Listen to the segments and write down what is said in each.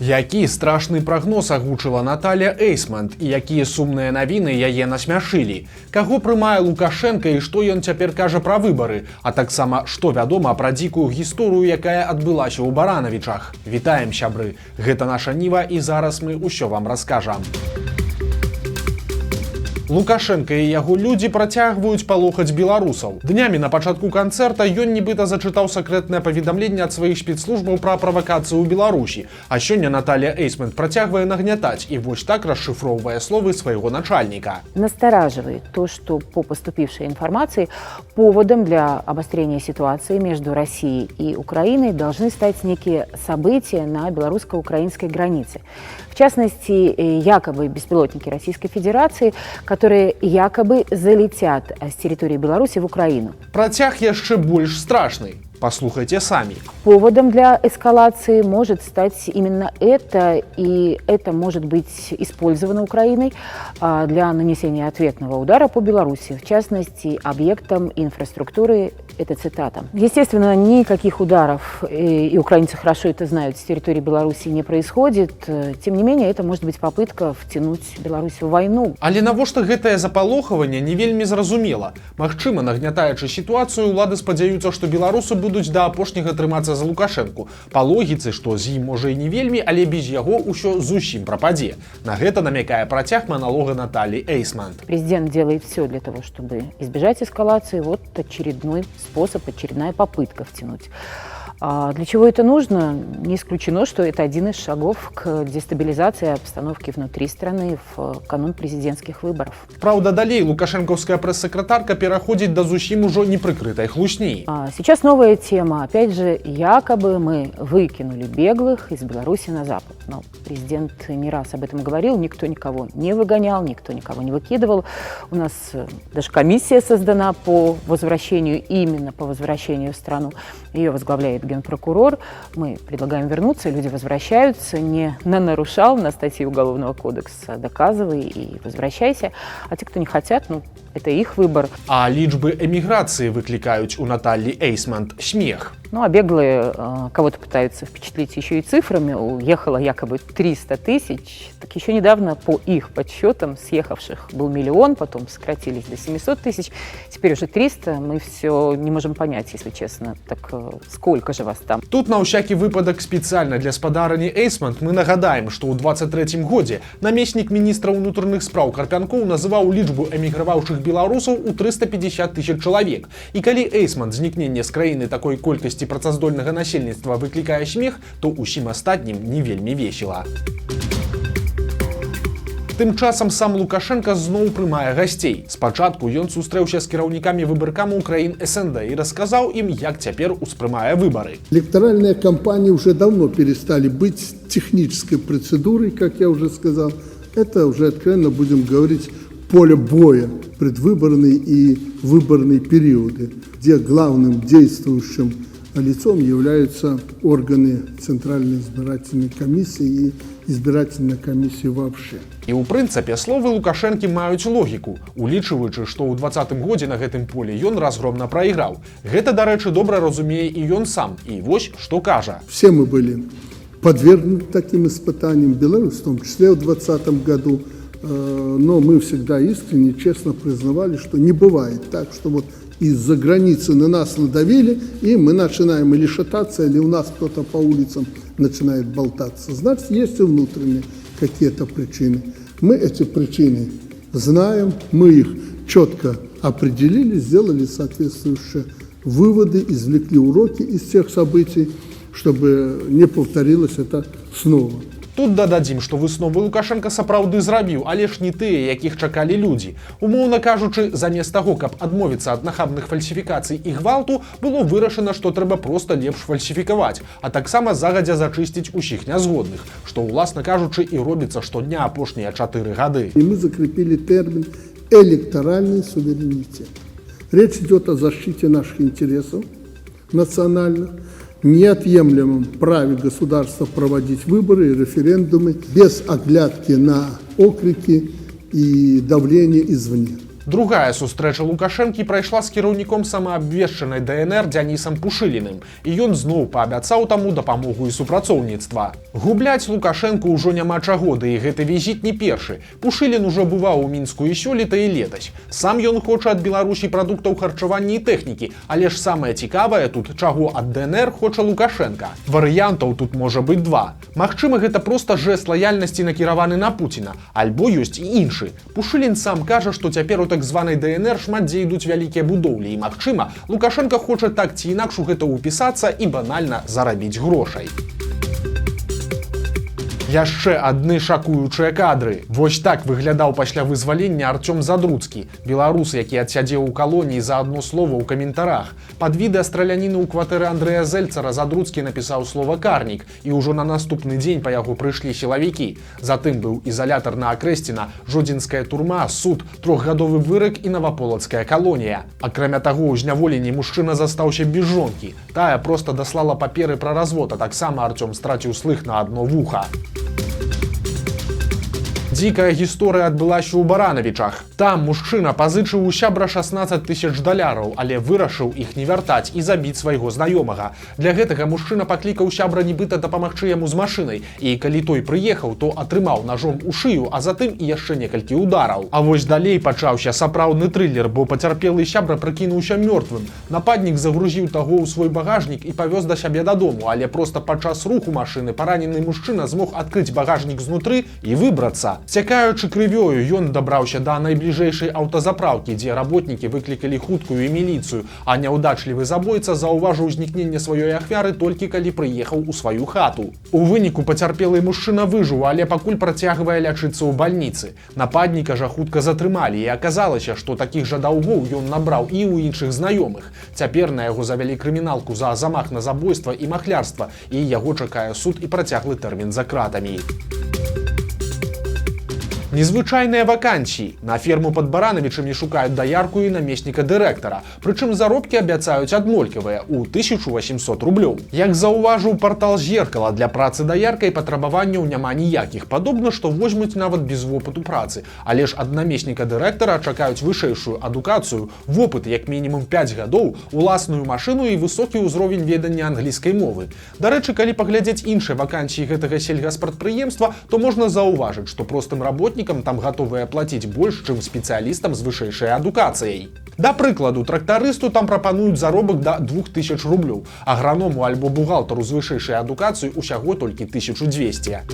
Які страшны прагноз агучыла Наталья Эйсмонт і якія сумныя навіны яе насмяшылі? Каго прымае Лукашенко і што ён цяпер кажа пра выбары? А таксама, што вядома пра дзікую гісторыю, якая адбылася ў Баранавічах? Вітаем, сябры! Гэта наша Ніва і зараз мы ўсё вам раскажам. Лукашенко і яго людзі працягваюць палохаць беларусаў. Днямі на пачатку канцэрта ён нібыта зачытаў сакрэтнае паведамленне ад сваіх спецслужбаў пра правакацыю ў Беларусі. А сёння Наталья Эйсмонт працягвае нагнятаць і вось так расшифроўвае словы свайго начальника. Настораживает то, что по поступившей информации поводом для обострения ситуации между Россией и Украиной должны стать некие события на белорусско-украинской границе. В частности, якобы беспилотники Российской Федерации, которые якобы залетят с территории Беларуси в Украину. Працяг яшчэ больш страшны. Послухайте сами. Поводом для эскалации может стать именно это, и это может быть использовано Украиной для нанесения ответного удара по Беларуси, в частности, объектам инфраструктуры, это цитата. Естественно, никаких ударов, и украинцы хорошо это знают, с территории Беларуси не происходит. Тем не менее, это может быть попытка втянуть Беларусь в войну. Але навошта гэтае запалохаванне не вельмі зразумела. Магчыма, нагнятаючы сітуацыю, улады спадзяюцца, што беларусы будуць да апошняга трымацца за Лукашэнку. Па логіцы, што з ім можа і не вельмі, але без яго ўсё зусім прападзе. На гэта намякае працяг монолога Натальи Эйсмонт. Президент делает все для того, чтобы избежать эскалации. Вот очередной способ, очередная попытка втянуть. А для чего это нужно? Не исключено, что это один из шагов к дестабилизации обстановки внутри страны в канун президентских выборов. Правда, далей лукашенковская пресс-секретарка переходит до зусім ужо неприкрытой хлусни. Сейчас новая тема. Опять же, якобы мы выкинули беглых из Беларуси на Запад. Но президент не раз об этом говорил, никто никого не выгонял, никто никого не выкидывал. У нас даже комиссия создана по возвращению, именно по возвращению в страну. Ее возглавляет генпрокурор. Мы предлагаем вернуться, люди возвращаются, не нарушал на статьи Уголовного кодекса, доказывай и возвращайся. А те, кто не хотят, это их выбор. А лічбы эміграцыі выклікаюць у Натальи Эйсмонт смех. А беглые кого-то пытаются впечатлить еще и цифрами. Уехало якобы 300 тысяч. Так еще недавно по их подсчетам съехавших был 1 миллион, потом сократились до 700 тысяч. Теперь уже 300. Мы все не можем понять, если честно. Так сколько же вас там? Тут на ўсякі выпадак спецыяльна для спадарні Эйсмонт мы нагадаем, што ў 23-м годзе намеснік міністра ўнутраных спраў Карпянкоў называў лічбу эміграваўшых беларусаў у 350 тысяч чалавек. І калі Эйсмонт знікнення з краіны такой колькасці працаздольнага насельніцтва выклікае смех, то ўсім астатнім не вельмі весела. Тым часам сам Лукашенко зноў прымае гасцей. Спачатку ён сустрэўся з кіраўнікамі выбаркамаў краін СНД і расказаў ім, як цяпер успрымае выбары. Электоральные кампании уже давно перестали быть технической процедурой, как я уже сказал. Это уже откровенно будем говорить поле боя, предвыборные и выборные периоды, где главным действующим лицом являются органы Центральной избирательной комиссии и избирательной комиссии вообще. І ў прынцыпе словы Лукашэнкі маюць логіку, улічваючы, што ў 20-м годзе на гэтым полі ён разгромна прайграў. Гэта, дарэчы, добра разумее і ён сам. І вось што кажа. Все мы были подвергнуты таким испытаниям, Беларусь в том числе в 2020 году, но мы всегда искренне, честно признавали, что не бывает так, что вот из-за границы на нас надавили, и мы начинаем или шататься, или у нас кто-то по улицам начинает болтаться. Значит, есть и внутренние какие-то причины. Мы эти причины знаем, мы их четко определили, сделали соответствующие выводы, извлекли уроки из тех событий, чтобы не повторилось это снова. Тут дададзім, што высновы Лукашенко сапраўды зрабіў, але ж не тыя, якіх чакалі людзі. Умоўна кажучы, замест таго, каб адмовіцца ад нахабных фальсіфікацый і гвалту, было вырашана, што трэба проста лепш фальсіфікаваць, а таксама загадзя зачысціць усіх нязгодных, што, уласна кажучы, і робіцца штодня апошнія 4 гады. И мы закрепили термин «электоральный суверенитет». Речь идет о защите наших интересов национальных, неотъемлемом праве государства проводить выборы и референдумы без оглядки на окрики и давление извне. Другая сустрэча Лукашэнкі прайшла з кіраўніком самаабвешчанай ДНР Дзянісам Пушыліным, і ён зноў паабяцаў таму дапамогу і супрацоўніцтва. Губляць Лукашэнку ўжо няма чаго, ды і гэты візіт не першы. Пушылін ужо бываў у Мінску і сёлета і летась. Сам ён хоча ад Беларусі прадуктаў харчавання і тэхнікі, але ж самае цікавае тут, чаго ад ДНР хоча Лукашенка. Варыянтаў тут можа быць два. Магчыма, гэта проста жэст лаяльнасці накіраваны на Пуціна, альбо ёсць і іншы. Пушылін сам кажа, што цяпер у так званай ДНР шмат дзе ідуць вялікія будоўлі, і магчыма, Лукашенка хоча так ці інакш у гэта ўпісацца і банальна зарабіць грошай. Яшчэ адны шакуючыя кадры. Вось так выглядаў пасля вызвалення Артём Задруцкі, беларус, які адсядзеў у калоніі за адно слова ў каментарах. Пад відэа страляніны ў кватэры Андрэя Зельцара Задруцкі напісаў слова «карнік», і ўжо на наступны дзень па яго прыйшлі сілавікі. Затым быў ізалятар на Акрэсціна, жодзінская турма, суд, 3-гадовы вырак і наваполацкая калонія. Акрамя таго, у зняволенні мужчына застаўся без жонкі. Тая проста даслала паперы пра развод, а таксама Артём страціў слых на адно вуха. Дзікая гісторыя адбылася ў Баранавічах. Там мужчына пазычыў у сябра 16 000 даляраў, але вырашыў іх не вяртаць і забіць свайго знаёмага. Для гэтага мужчына паклікаў сябра нібыта дапамагчы яму з машынай, і калі той прыехаў, то атрымаў нажом у шыю, а затым і яшчэ некалькі удараў. А вось далей пачаўся сапраўдны трылер, бо пацярпелы сябра прыкінуўся мёртвым. Нападнік загрузіў таго ў свой багажнік і павёз да сябе дадому, але проста падчас руху машыны паранены мужчына змог адкрыць багажнік знутры і выбрацца. Цякаючы крывёю, ён дабраўся да найбліжэйшай аўтазапраўкі, дзе работнікі выклікалі хуткую і міліцыю, а няўдачлівы забойца заўважыў узнікненне сваёй ахвяры толькі калі прыехаў у сваю хату. У выніку пацярпелы мужчына выжыў, але пакуль працягвае лячыцца ў бальніцы. Нападніка жа хутка затрымалі, і аказалася, што такіх жа даўгоў ён набраў і ў іншых знаёмых. Цяпер на яго завялі крыміналку за замах на забойства і махлярства, і яго чакае суд і працяглы тэрмін за кратамі. Незвычайныя вакансіі. На ферму пад Баранавічамі шукаюць даярку і намесніка дырэктара. Прычым заробкі абяцаюць аднолькавыя – у 1800 рублёў. Як заўважыў партал «Зеркала», для працы даяркай патрабаванняў няма ніякіх. Падобна, што возьмуць нават без вопыту працы. Але ж ад намесніка дырэктара чакаюць вышэйшую адукацыю, вопыт як мінімум 5 гадоў, уласную машыну і высокі ўзровень ведання англійскай мовы. Дарэчы, калі паглядзець іншыя вакансіі гэтага сельгаспрадпрыемства, то можна заўважыць, што простым работнікам там гатовыя плаціць больш, чым спецыялістам з вышэйшай адукацыяй. Да прыкладу, трактарысту там прапануюць заробак да 2000 рублёў, аграному альбо бухгалтару з вышэйшай адукацыяй усяго толькі 1200.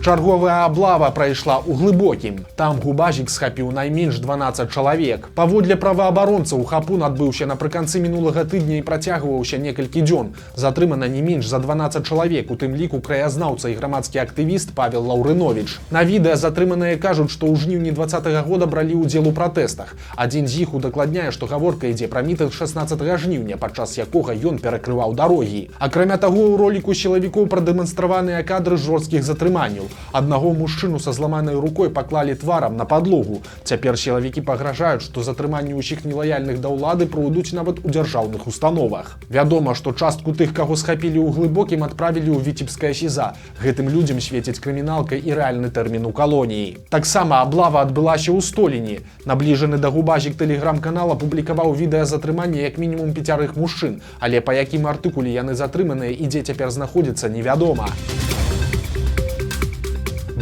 Чарговая аблава прайшла ў Глыбокім. Там губажнік схапіў найменш 12 чалавек. Паводле праваабаронцаў, хапун адбыўся напрыканцы мінулага тыдня і працягваўся некалькі дзён. Затрымана не менш за 12 чалавек, у тым ліку краязнаўца і грамадскі актывіст Павел Лаўрыновіч. На відэа затрыманыя кажуць, што ў жніўні 2020 года бралі ўдзел у пратэстах. Адзін з іх удакладняе, што гаворка ідзе пра мітынг 16 жніўня, падчас якога ён перакрываў дарогі. Акрамя таго, у роліку сілавікоў прадэманстраваныя кадры жорсткіх затрыманняў. Аднаго мужчыну са зламанай рукой паклалі тварам на падлогу. Цяпер сілавікі пагражаюць, што затрыманні ўсіх нелаяльных да ўлады пройдуць нават у дзяржаўных установах. Вядома, што частку тых, каго схапілі ў Глыбокім, адправілі ў Віцебскае СІЗА. Гэтым людзям свеціць крыміналка і рэальны тэрмін у калоніі. Таксама аблава адбылася ў Століні. Набліжаны да губажнік тэлеграм-канала публікаваў відэа затрымання як мінімум 5 мужчын, але па якім артыкуле яны затрыманыя і дзе цяпер знаходзяцца, невядома.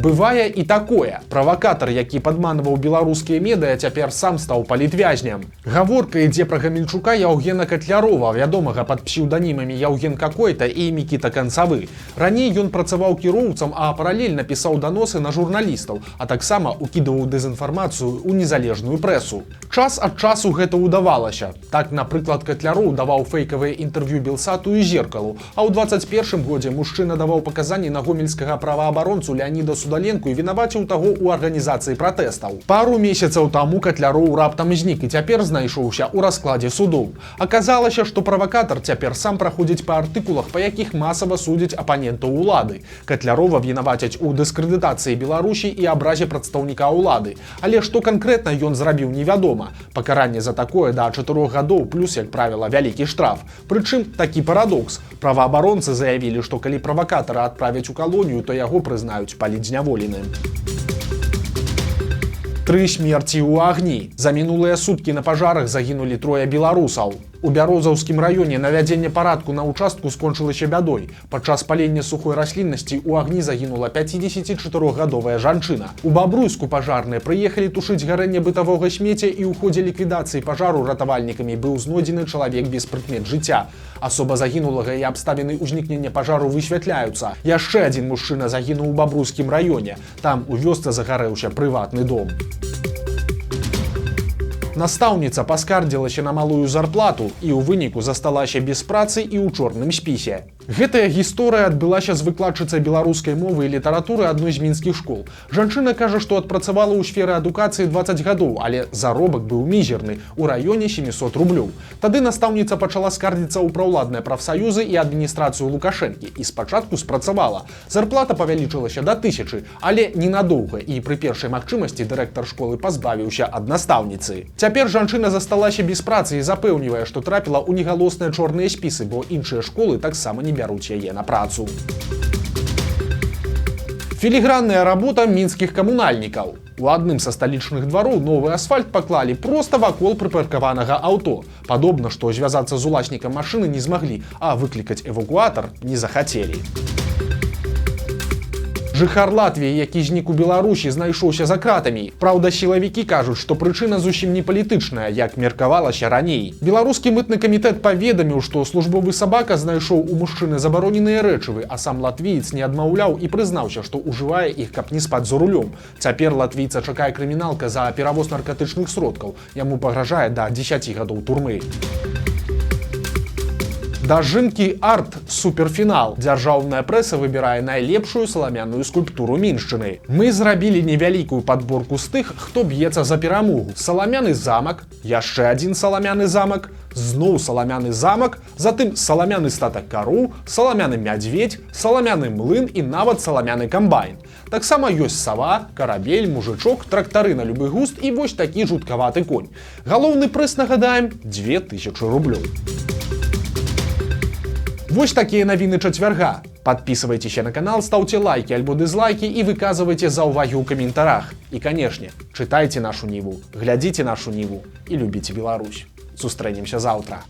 Бывае і такое. Правакатар, які падманваў беларускія медыя, цяпер сам стаў палітвязням. Гаворка ідзе пра Гамельчука Яўгена Катлярова, вядомага пад псеўданімамі Яўген Какой-то і Мікіта Канцавы. Раней ён працаваў кіроўцам, а паралельна пісаў даносы на журналістаў, а таксама укідваў дэзінфармацыю ў незалежную прэсу. Час ад часу гэта ўдавалася. Так, напрыклад, Катляроў даваў фэйкавыя інтэрв'ю Белсату і Зеркалу, а ў 21 годзе мужчына даваў паказанні на гомельскага праваабаронцу Леаніда Судаленку і вінаваціў таго ў арганізацыі пратэстаў. Пару месяцаў таму Катляроў раптам знік і цяпер знайшоўся ў раскладзе судоў. Аказалася, што правакатар цяпер сам праходзіць па артыкулах, па якіх масава судзяць апанентаў улады. Катлярова вінавацяць у дыскрэдытацыі Беларусі і абразе прадстаўніка ўлады. Але што канкрэтна ён зрабіў, невядома. Пакаранне за такое да 4 гадоў плюс, як правіла, вялікі штраф. Прычым такі парадокс. Праваабаронцы заявілі, што калі правакатара адправяць у калонію, то яго прызнаюць палітзняволеным. 3 смерці ў агні. За мінулыя суткі на пажарах загінулі 3 беларусаў. У Бярозаўскім раёне навядзенне парадку на ўчастку скончылася бядой. Падчас палення сухой расліннасці ў агні загінула 54гадовая жанчына. У Бабруйску пажарныя прыехалі тушыць гарэнне бытавога смецця і ў ходзе ліквідацыі пажару ратавальнікамі быў знойдзены чалавек без прыкмет жыцця. Асоба загінулага і абставіны ўзнікнення пажару высвятляюцца. Яшчэ адзін мужчына загінуў у Бабруйскім раёне. Там у вёсцы загарэўся прыватны дом. Настаўніца паскардзілася на малую зарплату і ў выніку засталася без працы і ў чорным спісе. Гэтая гісторыя адбылася з выкладчыцай беларускай мовы і літаратуры адной з мінскіх школ. Жанчына кажа, што адпрацавала ў сферы адукацыі 20 гадоў, але заробак быў мізерны, у раёне 700 рублёў. Тады настаўніца пачала скардзіцца ў праўладныя прафсаюзы і адміністрацыю Лукашэнкі і спачатку спрацавала. Зарплата павялічылася да 1000, але ненадоўга, і пры першай магчымасці дырэктар школы пазбавіўся ад настаўніцы. Цяпер жанчына засталася без працы і запэўнівае, што трапіла ў негалосныя чорныя спісы, бо іншыя школы таксама не бяруць яе на працу. Філігранная работа мінскіх камунальнікаў. У адным са сталічных двароў новы асфальт паклалі проста вакол прыпаркаванага аўто. Падобна, што звязацца з уласнікам машыны не змаглі, а выклікаць эвакуатар не захацелі. Жыхар Латвіі, які знік у Беларусі, знайшоўся за кратамі. Праўда, сілавікі кажуць, што прычына зусім не палітычная, як меркавалася раней. Беларускі мытны камітэт паведаміў, што службовы сабака знайшоў у мужчыны забароненыя рэчывы, а сам латвіец не адмаўляў і прызнаўся, што ўжывае іх, каб не спаць за рулём. Цяпер латвійца чакае крыміналка за перавоз наркатычных сродкаў. Яму пагражае да 10 гадоў турмы. Дажынкі арт-суперфінал. Дзяржаўная прэса выбірае найлепшую саламяную скульптуру міншчыны. Мы зрабілі невялікую падборку з тых, хто б'ецца за перамогу. Саламяны замак, яшчэ адзін саламяны замак, зноў саламяны замак, затым саламяны статак кароў, саламяны мядзведь, саламяны млын і нават саламяны камбайн. Таксама ёсць сава, карабель, мужычок, трактары на любы густ і вось такі жуткаваты конь. Галоўны прыз, нагадаем, 2000 рублёў. Вось такія навіны чацвярга. Подписывайтесь на канал, ставьте лайки альбо дизлайки и выказывайте заўвагі ў каментарах. И, конечно, читайте нашу Ниву, глядите нашу Ниву и любите Беларусь. Сустрэнемся завтра.